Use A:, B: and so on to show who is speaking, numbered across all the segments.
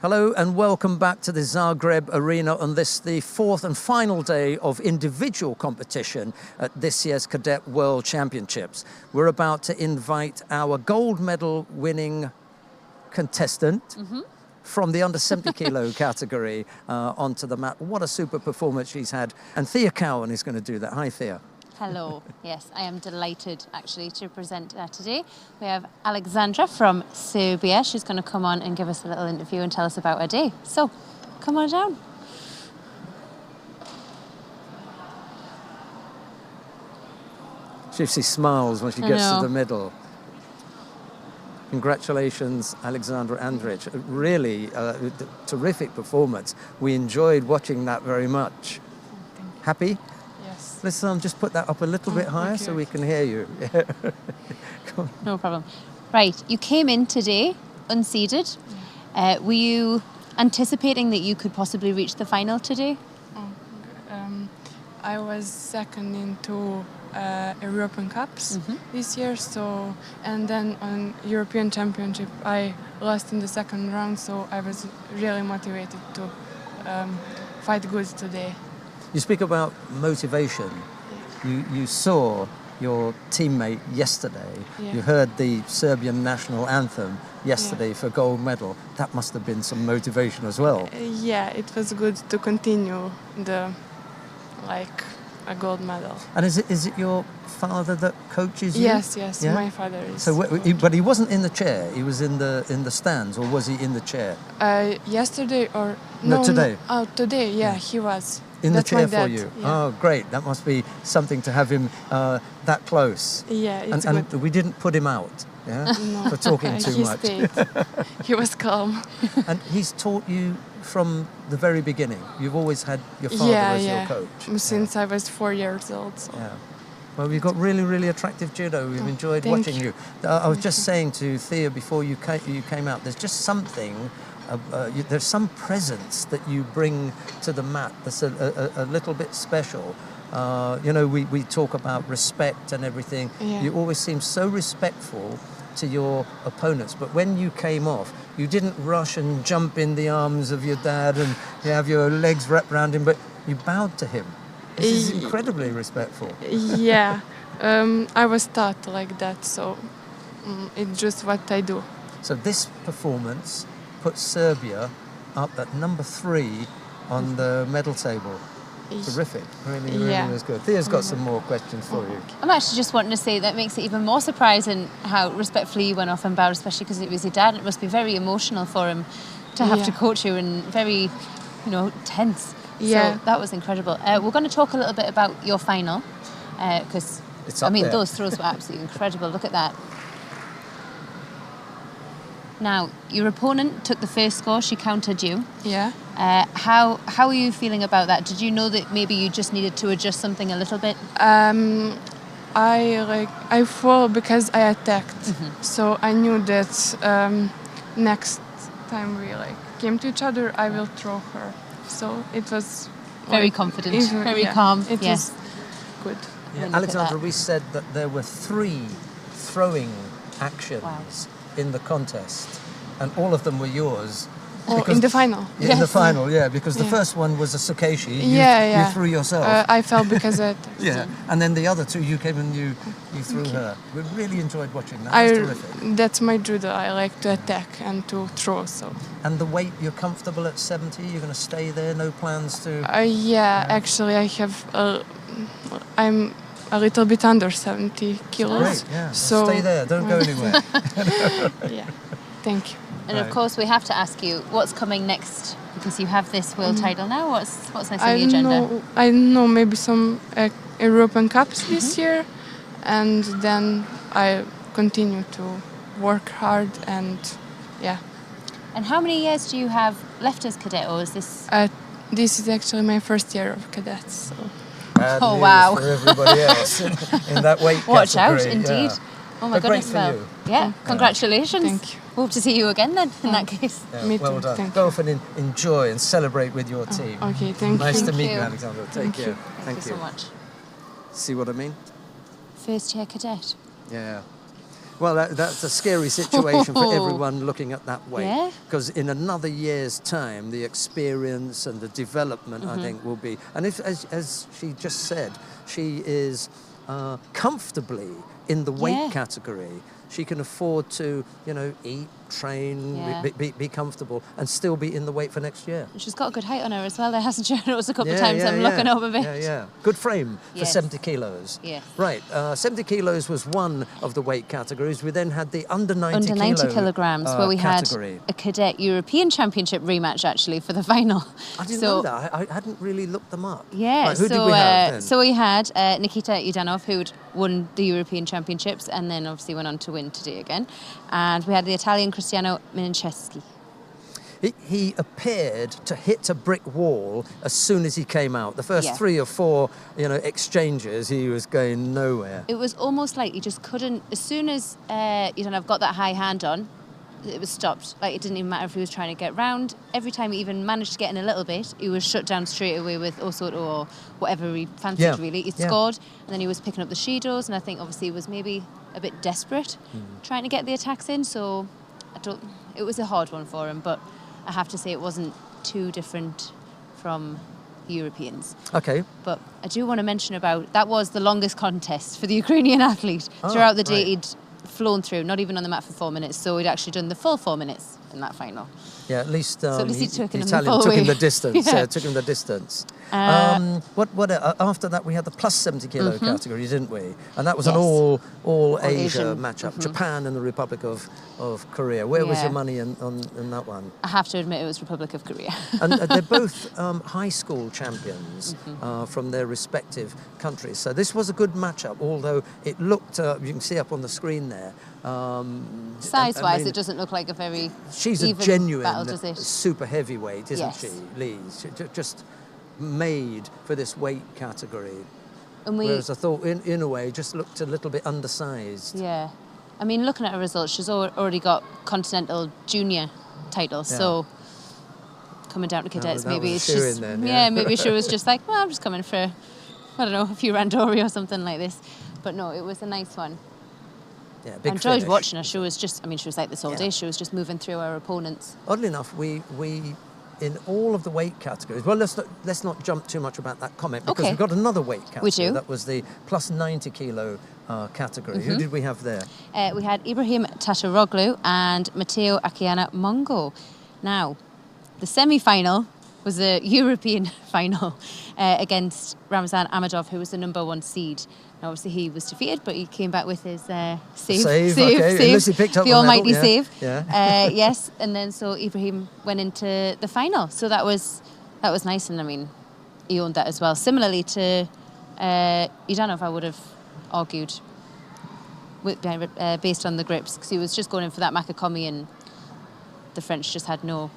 A: Hello and welcome back to the Zagreb arena on this, the fourth and final day of individual competition at this year's Cadet World Championships. We're about to invite our gold medal winning contestant from the under 70 kilo category onto the mat. What a super performance she's had. And Thea Cowan is going to do that. Hi, Thea.
B: Hello. Yes, I am delighted actually to present today. We have Alexandra from Serbia. She's going to come on and give us a little interview and tell us about her day. So, come on down.
A: She smiles when she gets to the middle. Congratulations, Alexandra Andrich. Really terrific performance. We enjoyed watching that very much. Happy? Let's just put that up a little bit higher so we can hear you. Come on.
B: No problem. Right, you came in today unseeded. Were you anticipating that you could possibly reach the final today?
C: I was second in two European Cups this year, and then on European Championship I lost in the second round, so I was really motivated to fight good today.
A: You speak about motivation. You saw your teammate yesterday. You heard the Serbian national anthem yesterday for gold medal. That must have been some motivation as well.
C: Yeah, it was good to continue a gold medal.
A: And is it your father that coaches you?
C: Yes, my father is.
A: So, but he wasn't in the chair. He was in the stands, or was he in the chair?
C: Yesterday or
A: no? Today.
C: Oh, today. Yeah, he was.
A: In
C: That's
A: the chair
C: my dad.
A: for you?
C: Yeah.
A: Oh, great. That must be something to have him that close.
C: Yeah, it's
A: and
C: good.
A: We didn't put him out for talking too much.
C: Stayed. He was calm.
A: And he's taught you from the very beginning? You've always had your father as your coach?
C: Since I was 4 years old. So.
A: Yeah. Well, you've got really, really attractive judo. We've enjoyed watching you. I was just saying to Thea before you came out, there's just something, there's some presence that you bring to the mat that's a little bit special. We talk about respect and everything. Yeah. You always seem so respectful to your opponents, but when you came off, you didn't rush and jump in the arms of your dad and you have your legs wrapped around him, but you bowed to him. This is incredibly respectful.
C: Yeah, I was taught like that, so it's just what I do.
A: So this performance puts Serbia up at number 3 on the medal table. Terrific, really was good. Thea's got some more questions for you.
B: I'm actually just wanting to say that makes it even more surprising how respectfully you went off and bowed, especially because it was your dad. It must be very emotional for him to have to coach you and very, tense.
A: Yeah.
B: So that was incredible. We're going to talk a little bit about your final because, those throws were absolutely incredible. Look at that. Now, your opponent took the first score. She countered you.
C: Yeah.
B: How are you feeling about that? Did you know that maybe you just needed to adjust something a little bit?
C: I fall because I attacked. So I knew that next time we came to each other, I will throw her. So it was
B: very confident, very calm.
C: It was good.
A: Yeah. Alexandra, we said that there were 3 throwing actions in the contest, and all of them were yours.
C: In the final.
A: Yeah, in the final, because the first one was a Sukeshi. You threw yourself.
C: I fell because of
A: it. And then the other 2, you came and you threw her. We really enjoyed watching that. That's terrific.
C: That's my judo. I like to attack and to throw. So.
A: And the weight, you're comfortable at 70? You're going to stay there? No plans to?
C: Actually, I have. I'm a little bit under 70 kilos.
A: Great, yeah. So stay there. Don't go anywhere.
C: Thank you.
B: And of course, we have to ask you what's coming next because you have this world title now. What's next on the agenda?
C: I know maybe some European Cups this year, and then I continue to work hard and
B: And how many years do you have left as cadet, or is this?
C: This is actually my first year of cadets. So.
A: Bad news for everybody else in that weight category.
B: Watch out, indeed. Oh my goodness,
A: great for you.
B: Yeah, congratulations.
C: Thank you.
B: Hope to see you again then, in that case.
A: Yeah,
C: Me
A: well
C: too.
A: done.
C: Thank
A: Go
C: you.
A: off and enjoy and celebrate with your team.
C: Okay, thank you.
A: Nice to
B: Thank
A: meet
B: you.
A: you, Alexandra. Take care.
B: Thank you so much.
A: See what I mean?
B: First year cadet.
A: Yeah. Well, that's a scary situation for everyone looking at that weight.
B: Yeah.
A: Because in another year's time, the experience and the development, I think, will be... And if, as she just said, she is comfortably in the weight category, she can afford to, eat, train, be comfortable, and still be in the weight for next year.
B: She's got a good height on her as well, there, hasn't she? It was a couple of times I'm looking up a bit.
A: Yeah. Good frame for
B: Yes.
A: 70 kilos.
B: Yes.
A: Right, 70 kilos was one of the weight categories. We then had the under 90
B: kilograms, where we
A: category.
B: had a cadet European Championship rematch actually for the final.
A: I didn't know that. I hadn't really looked them up.
B: Yeah,
A: Right, who did we have then?
B: so we had Nikita Yudanov, who'd won the European Championships and then obviously went on to win today again. And we had the Italian Cristiano Minincheschi.
A: He appeared to hit a brick wall as soon as he came out. The first 3 or 4, exchanges, he was going nowhere.
B: It was almost like he just couldn't, as soon as Yudanov got that high hand on, it was stopped. Like, it didn't even matter if he was trying to get round. Every time he even managed to get in a little bit, he was shut down straight away with Osoto or whatever he fancied, really. He scored, and then he was picking up the Shidos, and I think obviously he was maybe a bit desperate trying to get the attacks in, so it was a hard one for him, but I have to say it wasn't too different from the Europeans.
A: Okay.
B: But I do want to mention that was the longest contest for the Ukrainian athlete. Throughout the day, he'd flown through, not even on the mat for 4 minutes, so he'd actually done the full 4 minutes in that final.
A: Yeah, at least,
B: so at least
A: the
B: took him
A: the distance. Took him the distance. What after that we had the plus 70 kilo category, didn't we? And that was an all Asia matchup. Japan and the Republic of Korea. Where was your money in that one?
B: I have to admit it was Republic of Korea.
A: And they're both high school champions from their respective countries. So this was a good matchup, although it looked, you can see up on the screen there,
B: size-wise, it doesn't look like a very
A: she's a
B: even
A: genuine
B: battle, does it?
A: super heavyweight, isn't she, Lee? Just made for this weight category. Whereas I thought, in a way, just looked a little bit undersized.
B: Yeah. I mean, looking at her results, she's already got Continental junior titles, so coming down to cadets, maybe it's just... maybe she was just like, well, I'm just coming for, I don't know, a few randori or something like this. But no, it was a nice one.
A: Yeah, big
B: I enjoyed
A: finish.
B: watching her. She was just, she was like this all day. She was just moving through her opponents.
A: Oddly enough, we in all of the weight categories, well, let's not jump too much about that comment, because we've got another weight category.
B: We do.
A: That was the plus 90 kilo category. Who did we have there?
B: We had Ibrahim Tataroglu and Matteo Akiana Mongo. Now, the semi-final was a European final against Ramzan Amadov, who was the #1 seed. Now, obviously, he was defeated, but he came back with his save.
A: Unless he picked up
B: the almighty save.
A: Yeah.
B: Yes, and then so Ibrahim went into the final. So that was nice, and he owned that as well. Similarly to Yudanov, I would have argued based on the grips, because he was just going in for that Makakomi, and the French just had no...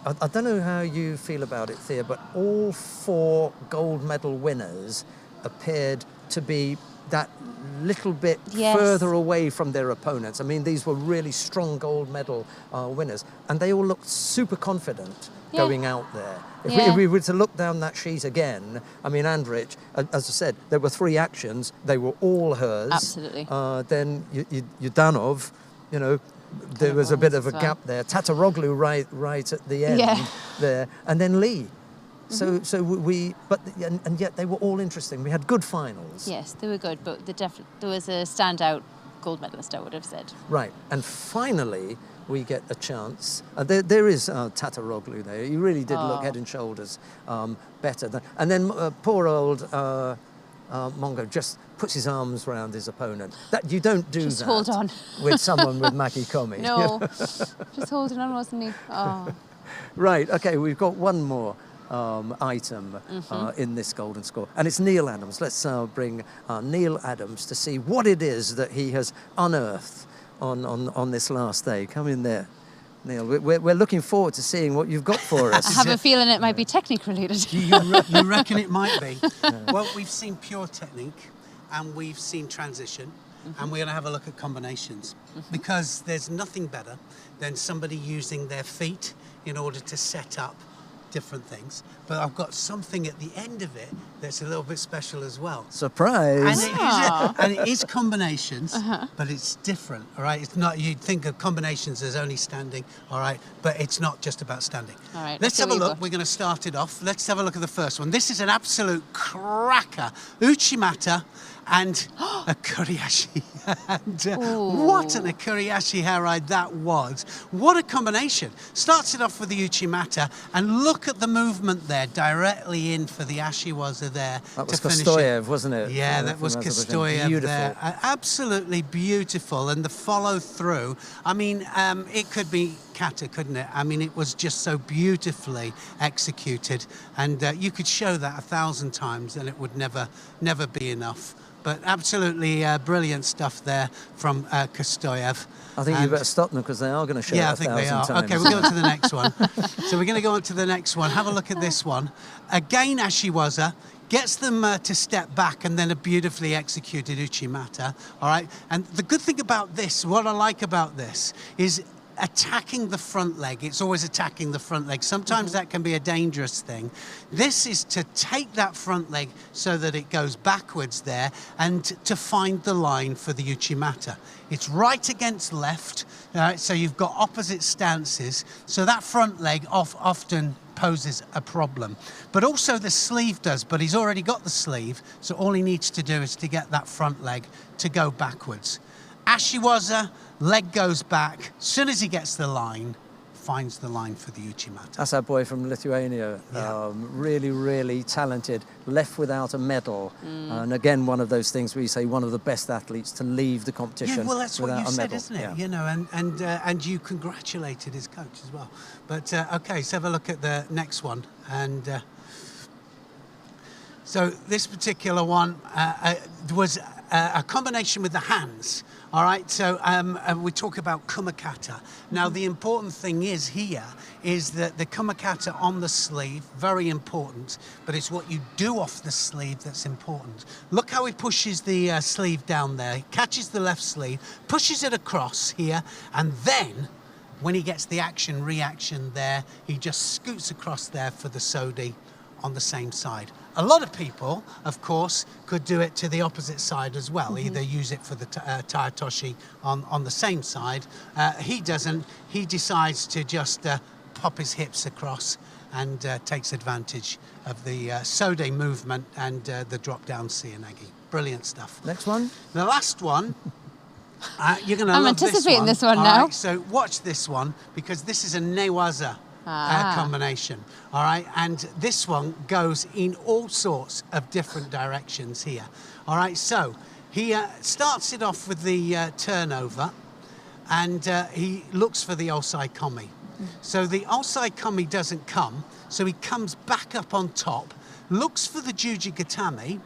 A: I don't know how you feel about it, Thea, but all 4 gold medal winners appeared to be that little bit further away from their opponents. I mean, these were really strong gold medal winners, and they all looked super confident going out there. If we were to look down that sheet again, Andrich, as I said, there were 3 actions. They were all hers.
B: Absolutely.
A: Then Yudanov, there was a bit of a gap there. Tataroglu right at the end there, and then Lee. So and yet they were all interesting. We had good finals.
B: Yes, they were good, but there was a standout gold medalist, I would have said.
A: Right, and finally we get a chance. There is Tataroglu there. He really did look head and shoulders better. And then poor old Mongo just puts his arms around his opponent. That you don't do
B: just
A: that
B: hold on.
A: with someone with Maki Komi.
B: No, just holding on, wasn't he? Oh.
A: Right, okay, we've got one more item in this golden score, and it's Neil Adams. Let's bring Neil Adams to see what it is that he has unearthed on this last day. Come in there, Neil. We're looking forward to seeing what you've got for us.
B: I have a feeling it might be technique related.
D: You reckon it might be? Well, we've seen pure technique, and we've seen transition, and we're going to have a look at combinations, because there's nothing better than somebody using their feet in order to set up different things, but I've got something at the end of it that's a little bit special as well.
A: Surprise!
D: And it is combinations, but it's different, all right? It's not, you'd think of combinations as only standing, all right? But it's not just about standing.
B: All right,
D: let's have a look. We're going to start it off. Let's have a look at the first one. This is an absolute cracker. Uchimata and a kuriashi. And what an kuriashi hair ride that was. What a combination. Starts it off with the uchimata, and look at the movement there, directly in for the ashiwaza there.
A: That was
D: to finish
A: Kostoyev, wasn't it?
D: Yeah, that was Kostoyev there. Absolutely beautiful. And the follow through, I mean, it could be Kata, couldn't it? I mean, it was just so beautifully executed, and you could show that 1,000 times and it would never be enough. But absolutely brilliant stuff there from Kostoyev.
A: I think you better stop them because they are going to show it 1,000 times.
D: Yeah, I think they are. Okay, we'll go on to the next one. So we're going to go on to the next one. Have a look at this one. Again, ashiwaza. Gets them to step back, and then a beautifully executed uchimata. All right. And the good thing about this, what I like about this, is attacking the front leg. It's always attacking the front leg. Sometimes that can be a dangerous thing. This is to take that front leg so that it goes backwards there, and to find the line for the uchimata. It's right against left, so you've got opposite stances, so that front leg often poses a problem. But also the sleeve does, but he's already got the sleeve, so all he needs to do is to get that front leg to go backwards. Ashiwaza, leg goes back. As soon as he gets the line, finds the line for the uchimata.
A: That's our boy from Lithuania.
D: Yeah.
A: Really, really talented. Left without a medal. And again, one of those things where you say one of the best athletes to leave the competition
D: Yeah, well, that's what you said, isn't it?
A: Yeah.
D: You know, and you congratulated his coach as well. But okay, let's have a look at the next one. And so this particular one was a combination with the hands. All right, so we talk about kumakata. Now, the important thing is here is that the kumakata on the sleeve, very important, but it's what you do off the sleeve that's important. Look how he pushes the sleeve down there. He catches the left sleeve, pushes it across here, and then when he gets the reaction there, he just scoots across there for the sodi on the same side. A lot of people, of course, could do it to the opposite side as well. Either use it for the taitoshi on the same side. He doesn't. He decides to just pop his hips across and takes advantage of the sode movement and the drop-down seonagi. Brilliant stuff.
A: Next one.
D: The last one. You're going to
B: I'm
D: love
B: anticipating this one
D: All
B: now.
D: right, so watch this one, because this is a newaza combination. All right, and this one goes in all sorts of different directions here. All right, so he starts it off with the turnover, and he looks for the osai komi. So the osai komi doesn't come, so he comes back up on top, looks for the juji gatame,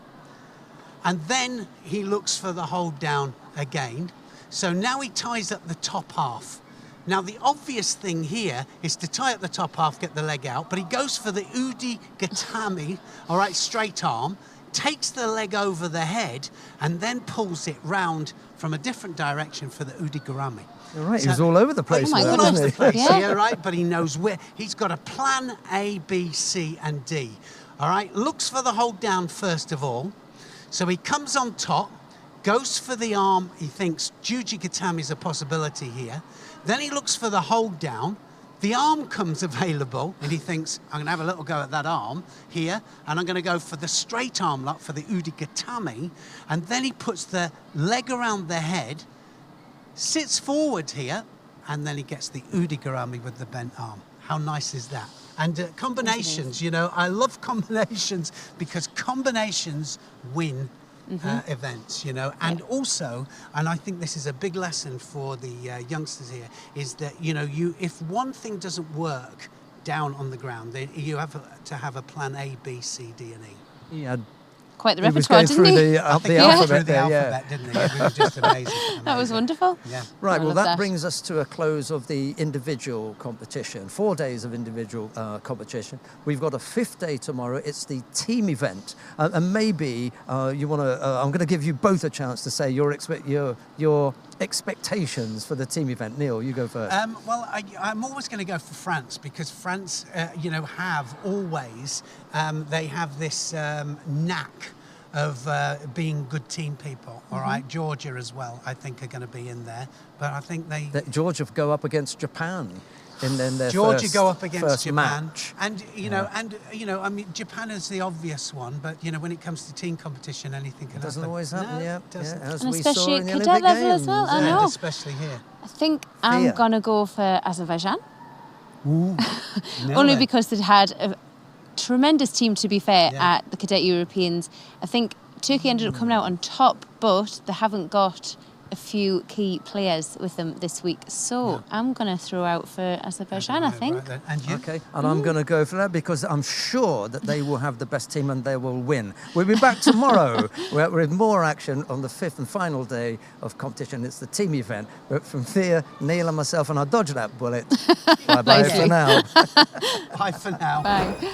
D: and then he looks for the hold down again. So now he ties up the top half. Now, the obvious thing here is to tie up the top half, get the leg out, but he goes for the udi gatame, all right, straight arm, takes the leg over the head, and then pulls it round from a different direction for the udi garami.
A: You're right, he was all over the place.
D: All over the place,
B: Yeah.
D: yeah, right, but he knows where. He's got a plan A, B, C, and D, all right? Looks for the hold down first of all. So he comes on top, goes for the arm. He thinks juji gatame is a possibility here. Then he looks for the hold down. The arm comes available, and he thinks, I'm going to have a little go at that arm here, and I'm going to go for the straight arm lock for the udi gatame. And then he puts the leg around the head, sits forward here, and then he gets the udi garami with the bent arm. How nice is that? And combinations, you know, I love combinations because combinations win events, you know, and also, and I think this is a big lesson for the youngsters here, is that, you know, if one thing doesn't work down on the ground, then you have to have a plan A, B, C, D, and E.
A: He had
B: Quite the
A: he was
B: repertoire,
A: going
B: didn't
A: through
B: he?
A: the
D: Through
A: alphabet
D: the
A: there, yeah.
D: alphabet, didn't he? It was just amazing.
B: That was wonderful.
D: Yeah.
A: Right,
B: I
A: well,
B: love
A: that
B: that.
A: brings us to a close of the individual competition. 4 days of individual competition. We've got a 5th day tomorrow. It's the team event. And maybe you want to, I'm going to give you both a chance to say your expectations for the team event? Neil, you go first.
D: Well, I'm always going to go for France because France, have always, they have this knack of being good team people, all right? Georgia as well, I think, are going to be in there. But I think
A: that Georgia go up against Japan in their
D: Georgia go up against
A: first
D: Japan.
A: match.
D: And, I mean, Japan is the obvious one, but, when it comes to team competition, anything can happen.
A: It doesn't always happen,
D: No, it doesn't.
A: as
B: And
A: we saw
B: especially
A: in the
B: at
A: Olympic
B: cadet level
A: Games.
B: as well, I
D: And
B: know.
D: especially here.
B: I think
A: Thea.
B: I'm going to go for Azerbaijan.
D: Ooh.
B: Only because they had a tremendous team, to be fair,
D: Yeah.
B: at the Cadet Europeans. I think Turkey ended up coming out on top, but they haven't got a few key players with them this week. So I'm going to throw out for Azerbaijan, I think.
D: Right then. And you?
A: Okay, and I'm going to go for that because I'm sure that they will have the best team and they will win. We'll be back tomorrow with more action on the 5th and final day of competition. It's the team event. But from Thea, Neil and myself, and I dodged that bullet. Bye-bye for now.
D: Bye for now.
B: Bye.